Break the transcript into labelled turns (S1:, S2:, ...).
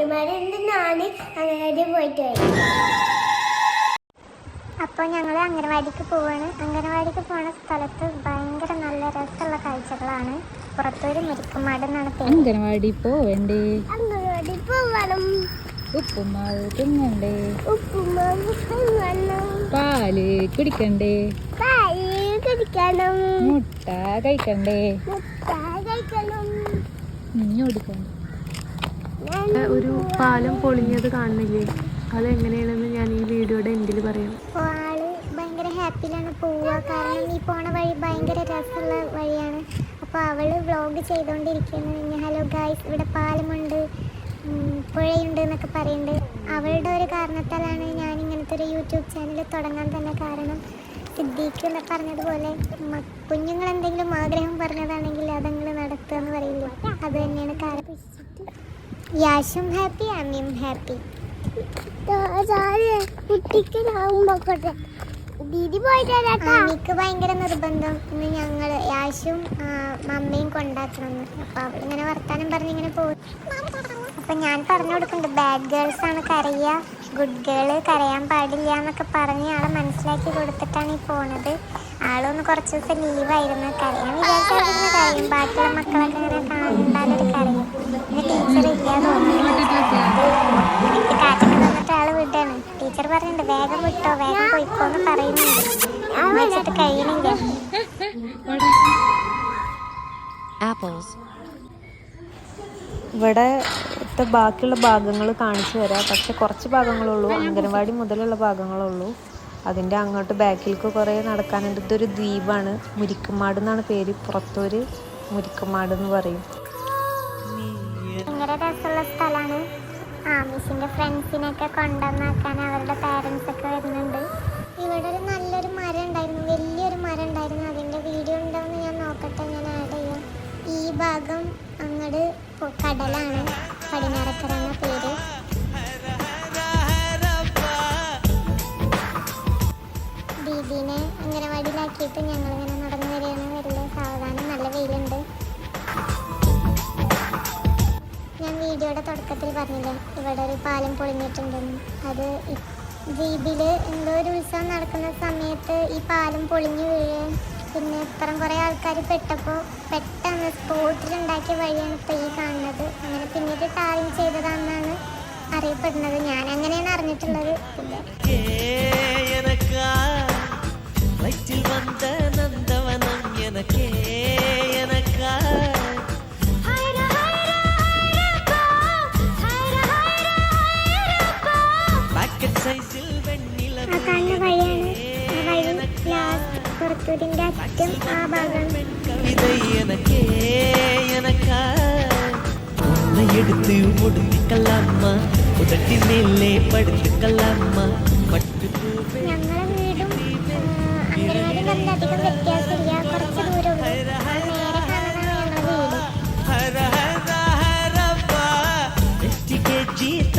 S1: ചേച്ചിമാരുണ്ട്, ഞാൻ അങ്ങനവാടി പോയിട്ട് വരും. അപ്പോൾ ഞങ്ങൾ അംഗനവാടിക്ക് പോവാണ്. അംഗനവാടിക്ക് പോകുന്ന സ്ഥലത്ത് ഭയങ്കര നല്ല രസമുള്ള കാഴ്ചകളാണ്. പുറത്തൊരു മുരിക്കുമാട് എന്നാണ് പേര്.
S2: അംഗനവാടി പോവണ്ടേ?
S1: അംഗനവാടി പോവണം.
S2: ഉപ്പുമാവ് തിന്നണ്ടേ?
S1: ഉപ്പുമാവ് തിന്നണം.
S2: പാല് കുടിക്കണ്ടേ?
S1: പാല് കുടിക്കണം.
S2: മുട്ട കഴിക്കണ്ടേ?
S1: മുട്ട കഴിക്കണം.
S2: ഓടിക്കണം.
S3: ഒരു പാലം പൊളിഞ്ഞത് കാണുന്നില്ലേ? അതെങ്ങനെയാണെന്ന് ഞാൻ ഈ വീഡിയോയുടെ എൻഡിൽ പറയാം.
S1: ആള് ഭയങ്കര ഹാപ്പിയിലാണ് പോവുക. കാരണം ഈ പോണ വഴി ഭയങ്കര രസമുള്ള വഴിയാണ്. അപ്പോൾ അവള് വ്ളോഗ് ചെയ്തുകൊണ്ടിരിക്കുകയാണ്. ഹലോ ഗായ്സ്, ഇവിടെ പാലമുണ്ട്, പുഴയുണ്ട് എന്നൊക്കെ പറയുന്നുണ്ട്. അവളുടെ ഒരു കാരണത്താലാണ് ഞാൻ ഇങ്ങനത്തെ ഒരു യൂട്യൂബ് ചാനൽ തുടങ്ങാൻ തന്നെ കാരണം. സിദ്ദീഖ് എന്ന് പറഞ്ഞതുപോലെ കുഞ്ഞുങ്ങൾ എന്തെങ്കിലും ആഗ്രഹം പറഞ്ഞതാണെങ്കിൽ അതങ്ങൾ നടത്തുക എന്ന് പറയില്ല, അത് തന്നെയാണ് കാരണം. യാഷും ഹാപ്പി, അമ്മിയും ഹാപ്പി. അമ്മിക്ക് ഭയങ്കര നിർബന്ധം ഇന്ന് ഞങ്ങൾ യാഷും മമ്മയും കൊണ്ടാക്കണം. അപ്പൊ അവളിങ്ങനെ വർത്താനം പറഞ്ഞിങ്ങനെ പോകും. അപ്പൊ ഞാൻ പറഞ്ഞു കൊടുക്കുന്നുണ്ട്, ബാഡ് ഗേൾസ് ആണ് കരയുക, ഗുഡ് ഗേള് കരയാൻ പാടില്ല എന്നൊക്കെ പറഞ്ഞ് ആളെ മനസ്സിലാക്കി കൊടുത്തിട്ടാണ് ഈ പോണത്. ആളൊന്ന് കുറച്ച് ദിവസം ലീവായിരുന്നു. കരയാൻ വിചാരിച്ചാൽ കരയും. ബാക്കിയുള്ള മക്കളൊക്കെ ഇങ്ങനെ കാണാനൊരു കരയും. പിന്നെ ടീച്ചർ ഇല്ലാതെ കാറ്റൊക്കെ തന്നിട്ട് ആള് വിടാണ്. ടീച്ചർ പറഞ്ഞിട്ടുണ്ട് വേഗം വിട്ടോ, വേഗം പോയിക്കോന്ന് പറയുന്നുണ്ട്. വെച്ചിട്ട് കഴിയണില്ല.
S3: ഇവിടത്തെ ബാക്കിയുള്ള ഭാഗങ്ങൾ കാണിച്ചു തരാം. പക്ഷെ കുറച്ച് ഭാഗങ്ങളുള്ളൂ, അംഗനവാടി മുതലുള്ള ഭാഗങ്ങളുള്ളൂ. അതിൻ്റെ അങ്ങോട്ട് ബാക്കിലേക്ക് കുറേ നടക്കാനുണ്ട്. ഇതൊരു ദ്വീപാണ്, മുരിക്കുമാട് എന്നാണ് പേര്. പുറത്തൊരു മുരിക്കുമാട് എന്ന് പറയും.
S1: ഭയങ്കര രസമുള്ള സ്ഥലമാണ്. മിസ്സിൻ്റെ ഫ്രണ്ട്സിനെയൊക്കെ കൊണ്ടുവന്നാക്കാൻ അവരുടെ പാരൻസ് ഒക്കെ വരുന്നുണ്ട്. ഇവിടെ ഒരു നല്ലൊരു മരം ഉണ്ടായിരുന്നു, വലിയൊരു മരം ഉണ്ടായിരുന്നു. അതിൻ്റെ വീഡിയോ ഉണ്ടോയെന്ന് ഞാൻ നോക്കട്ടെ, ഞാൻ ആഡ് ചെയ്യാം. ഈ ഭാഗം അങ്ങോട്ട് കടലാണ്, പടിഞ്ഞാറക്കര എന്ന പേര്. ദീദീനെ അംഗനവാടിയിലാക്കിയിട്ട് ഞങ്ങളിങ്ങനെ നടന്നു വരികയാണ്. വലിയ സാവധാനം, നല്ല വെയിലുണ്ട്. ഞാൻ വീഡിയോയുടെ തുടക്കത്തിൽ പറഞ്ഞില്ലേ ഇവിടെ ഒരു പാലം പൊളിഞ്ഞിട്ടുണ്ടെന്ന്. അത് ദ്വീപിൽ എന്തോ ഒരു ഉത്സവം നടക്കുന്ന സമയത്ത് ഈ പാലം പൊളിഞ്ഞു വീഴുകയും പിന്നെ ഇത്രയും കുറേ ആൾക്കാർ പെട്ടപ്പോൾ പെട്ടെന്ന് സ്പോട്ടിലുണ്ടാക്കിയ വഴിയാണ് ഇപ്പോൾ ഈ കാണുന്നത്. അങ്ങനെ പിന്നീട് ടാറിങ് ചെയ്തതാണെന്നാണ് അറിയപ്പെടുന്നത്. ഞാൻ അങ്ങനെയാണ് അറിഞ്ഞിട്ടുള്ളത്. ആ കാണുന്ന വഴിയാണ്, ആ വഴി ലാസ്റ്റ് പുറത്തൂരിൻ്റെ അറ്റം ആ ഭാഗം.
S4: எடுத்து முடிக்கலாமா உதட்டி மேலே படுத்துக்கலாமா
S1: ഞങ്ങളെ വീടും അംഗനവാടി തമ്മിലധികം വ്യത്യാസം